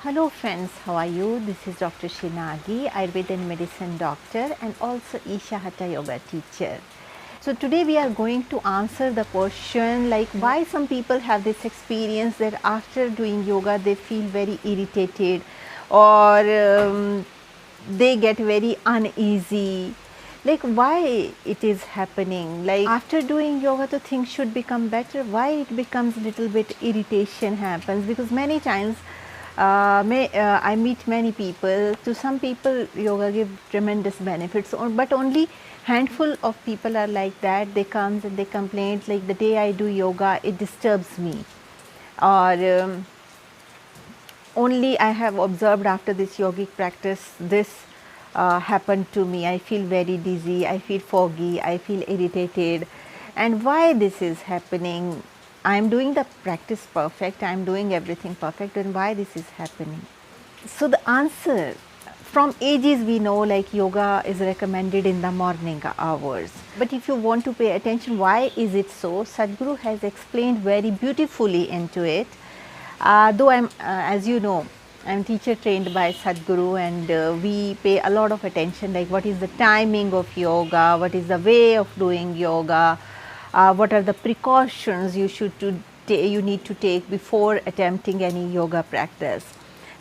Hello friends, how are you? This is Dr. Shinagi, Ayurveda and Medicine doctor and also Isha Hatha Yoga teacher. So today we are going to answer the question like why some people have this experience that after doing yoga they feel very irritated or they get very uneasy. Like why it is happening, like after doing yoga the things should become better, why it becomes little bit irritation happens, because many times I meet many people. To some people yoga give tremendous benefits, but only handful of people are like that. They comes and they complain like the day I do yoga it disturbs me, or only I have observed after this yogic practice this happened to me. I feel very dizzy, I feel foggy, I feel irritated. And why this is happening? I am doing the practice perfect, I am doing everything perfect, and why this is happening? So the answer, from ages we know like yoga is recommended in the morning hours. But if you want to pay attention why is it so, Sadhguru has explained very beautifully into it. Though I'm, as you know, I'm teacher trained by Sadhguru, and we pay a lot of attention like what is the timing of yoga, what is the way of doing yoga, what are the precautions you need to take before attempting any yoga practice.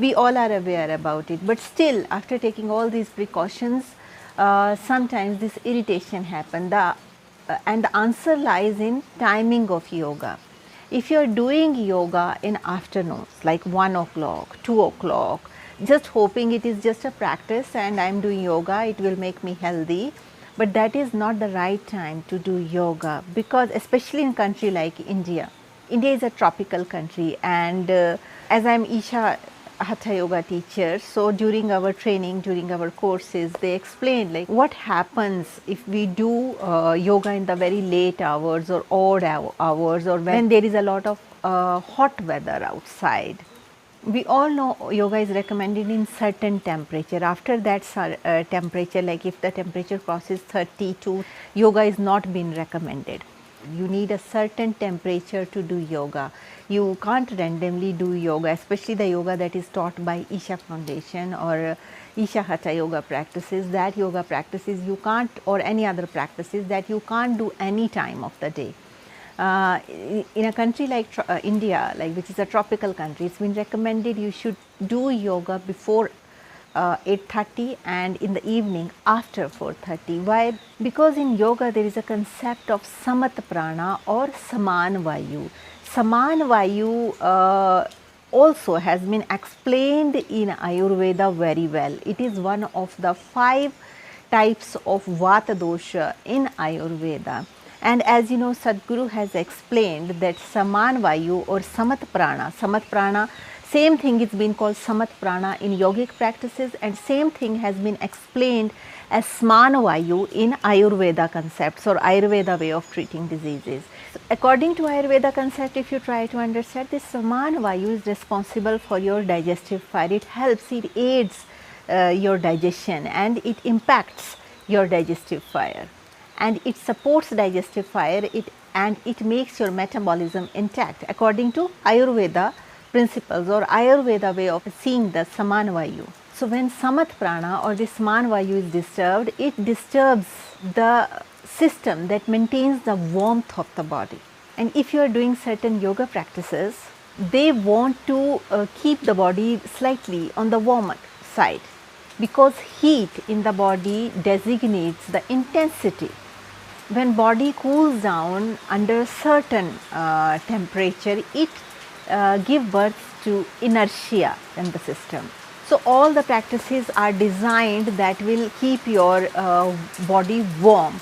We all are aware about it, but still after taking all these precautions, sometimes this irritation happens. And the answer lies in timing of yoga. If you are doing yoga in afternoons like 1 o'clock, 2 o'clock, just hoping it is just a practice and I am doing yoga, it will make me healthy, but that is not the right time to do yoga, because especially in a country like India. India is a tropical country, and as I am Isha Hatha Yoga teacher, so during our training, during our courses, they explain like what happens if we do yoga in the very late hours or odd hours, or when there is a lot of hot weather outside. We all know yoga is recommended in certain temperature. After that temperature, like if the temperature crosses 32, yoga is not been recommended. You need a certain temperature to do yoga. You can't randomly do yoga, especially the yoga that is taught by Isha Foundation or Isha Hatha Yoga practices. That yoga practices you can't, or any other practices that you can't do any time of the day. In a country like India, like which is a tropical country, it's been recommended you should do yoga before 8:30 and in the evening after 4:30. Why? Because in yoga there is a concept of samat prana or saman vayu. Saman vayu also has been explained in Ayurveda very well. It is one of the 5 types of vata dosha in Ayurveda. And as you know, Sadhguru has explained that saman vayu or samat prana, same thing is been called samat prana in yogic practices, and same thing has been explained as sman vayu in Ayurveda concepts or Ayurveda way of treating diseases. So according to Ayurveda concept, if you try to understand, this saman vayu is responsible for your digestive fire. It helps, it aids your digestion, and it impacts your digestive fire, and it supports digestive fire, and it makes your metabolism intact according to Ayurveda principles or Ayurveda way of seeing the saman vayu. So when samat prana or the saman vayu is disturbed, it disturbs the system that maintains the warmth of the body. And if you are doing certain yoga practices, they want to keep the body slightly on the warmer side, because heat in the body designates the intensity. When body cools down under a certain temperature, it gives birth to inertia in the system. So all the practices are designed that will keep your body warm.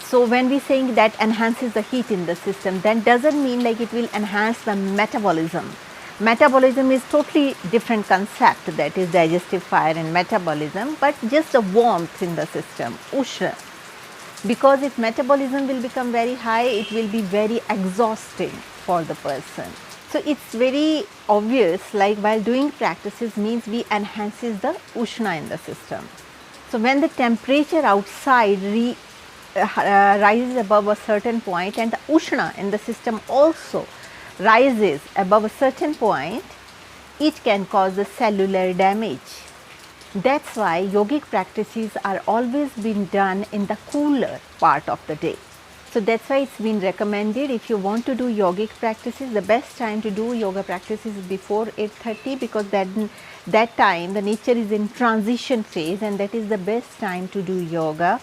So when we saying that enhances the heat in the system, then doesn't mean like it will enhance the metabolism. Metabolism is totally different concept, that is digestive fire and metabolism, but just a warmth in the system, ushra. Because if metabolism will become very high, it will be very exhausting for the person. So it's very obvious, like while doing practices means we enhances the ushna in the system. So when the temperature outside rises above a certain point, and the ushna in the system also rises above a certain point, it can cause a cellular damage. That's why yogic practices are always been done in the cooler part of the day. So that's why it's been recommended, if you want to do yogic practices, the best time to do yoga practices is before 8:30, because that time the nature is in transition phase, and that is the best time to do yoga,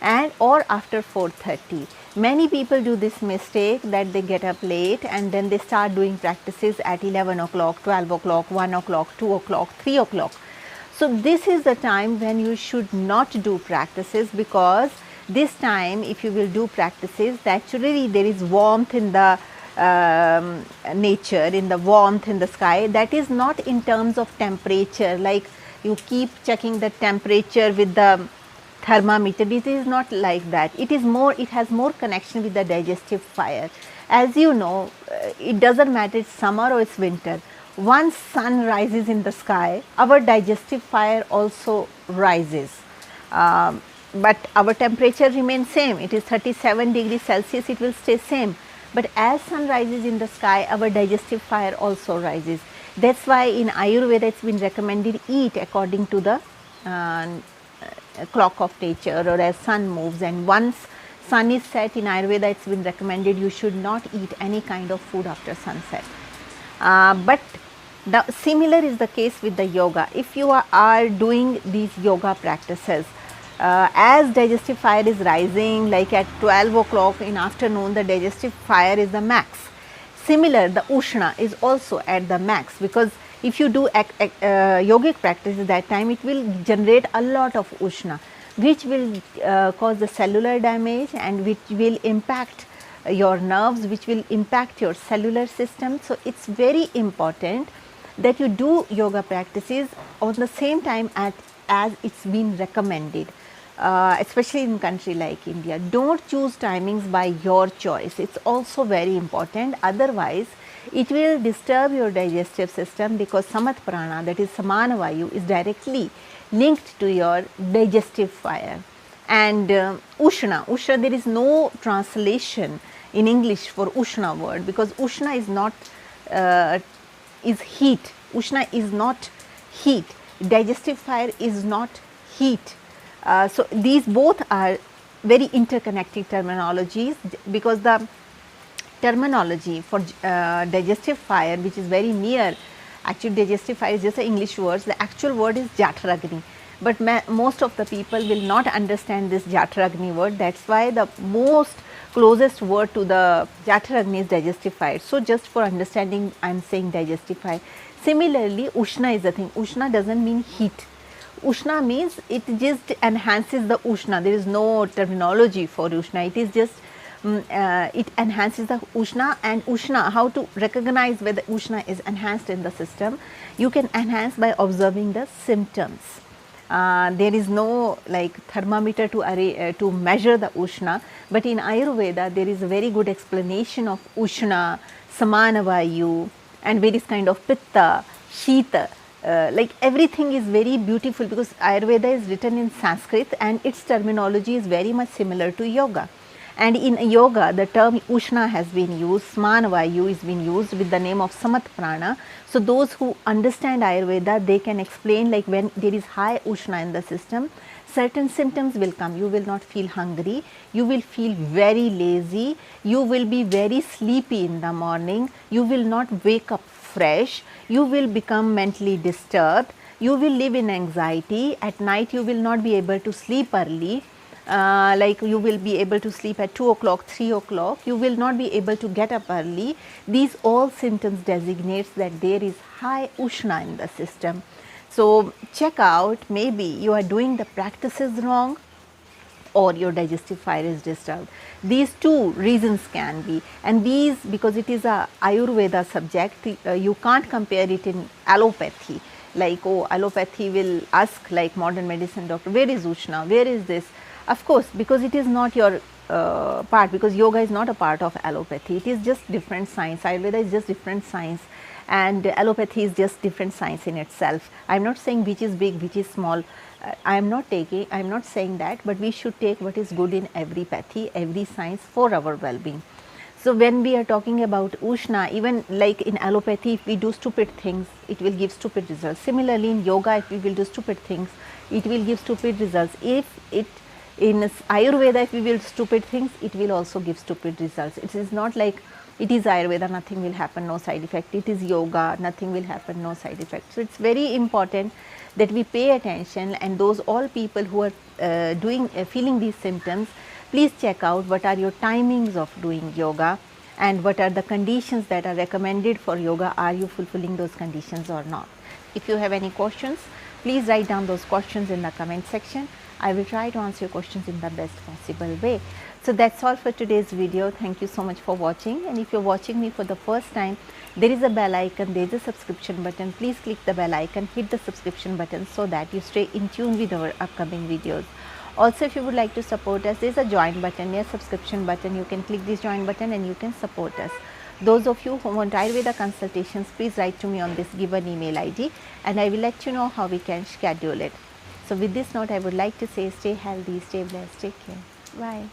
and or after 4:30. Many people do this mistake that they get up late and then they start doing practices at 11 o'clock, 12 o'clock, 1 o'clock, 2 o'clock, 3 o'clock. So this is the time when you should not do practices, because this time if you will do practices, naturally there is warmth in the nature, in the warmth in the sky. That is not in terms of temperature, like you keep checking the temperature with the thermometer. It is not like that. It is more, it has more connection with the digestive fire. As you know, it doesn't matter it's summer or it's winter. Once sun rises in the sky, our digestive fire also rises. But our temperature remains same. It is 37 degrees Celsius, it will stay same. But as sun rises in the sky, our digestive fire also rises. That's why in Ayurveda it's been recommended eat according to the clock of nature, or as sun moves. And once sun is set in Ayurveda, it's been recommended you should not eat any kind of food after sunset. But the similar is the case with the yoga. If you are doing these yoga practices, as digestive fire is rising, like at 12 o'clock in afternoon, the digestive fire is the max. Similar, the Ushna is also at the max, because if you do yogic practices that time, it will generate a lot of Ushna, which will cause the cellular damage and which will impact your nerves, which will impact your cellular system. So it's very important that you do yoga practices on the same time as it's been recommended. Especially in country like India. Don't choose timings by your choice. It's also very important. Otherwise, it will disturb your digestive system, because Samat Prana, that is Samana Vayu, is directly linked to your digestive fire. And Ushna, there is no translation in English for Ushna word, because Ushna is not is heat. Ushna is not heat. Digestive fire is not heat. So these both are very interconnected terminologies, because the terminology for digestive fire, which is very near, actually digestive fire is just an English word. The actual word is Jatragni, but most of the people will not understand this Jatragni word. That's why the most closest word to the Jatragni is digestive fire. So just for understanding, I am saying digestive fire. Similarly, Ushna is the thing. Ushna doesn't mean heat. Ushna means it just enhances the Ushna. There is no terminology for Ushna. It is just it enhances the Ushna. And Ushna, how to recognize whether Ushna is enhanced in the system? You can enhance by observing the symptoms. There is no like thermometer to measure the Ushna, but in Ayurveda there is a very good explanation of Ushna, Samana Vayu, and various kind of Pitta, Shita. Like everything is very beautiful, because Ayurveda is written in Sanskrit and its terminology is very much similar to yoga. And in yoga, the term Ushna has been used, Samana Vayu is being used with the name of Samat Prana. So those who understand Ayurveda, they can explain, like when there is high Ushna in the system, certain symptoms will come. You will not feel hungry, you will feel very lazy, you will be very sleepy in the morning, you will not wake up fresh, you will become mentally disturbed, you will live in anxiety, at night you will not be able to sleep early, like you will be able to sleep at 2 o'clock, 3 o'clock, you will not be able to get up early. These all symptoms designates that there is high Ushna in the system. So check out, maybe you are doing the practices wrong or your digestive fire is disturbed. These two reasons can be, and these, because it is a Ayurveda subject, you can't compare it in allopathy. Like, oh, allopathy will ask, like modern medicine doctor, where is Ushna, where is this? Of course, because it is not your part, because yoga is not a part of allopathy, it is just different science. Ayurveda is just different science, and allopathy is just different science in itself. I am not saying which is big, which is small. I am not saying that, but we should take what is good in every pathy, every science for our well-being. So when we are talking about Ushna, even like in allopathy, if we do stupid things, it will give stupid results. Similarly in yoga, if we will do stupid things, it will give stupid results. If it in Ayurveda, if we will do stupid things, it will also give stupid results. It is not like it is Ayurveda, nothing will happen, no side effect. It is yoga, nothing will happen, no side effect. So it's very important that we pay attention, and those all people who are feeling these symptoms, please check out what are your timings of doing yoga and what are the conditions that are recommended for yoga. Are you fulfilling those conditions or not? If you have any questions, please write down those questions in the comment section. I will try to answer your questions in the best possible way. So that's all for today's video. Thank you so much for watching, and if you're watching me for the first time, there is a bell icon, there is a subscription button. Please click the bell icon, hit the subscription button so that you stay in tune with our upcoming videos. Also, if you would like to support us, there is a join button, a subscription button. You can click this join button and you can support us. Those of you who want Ayurveda consultations, please write to me on this given email ID, and I will let you know how we can schedule it. So with this note, I would like to say stay healthy, stay blessed, take care. Bye.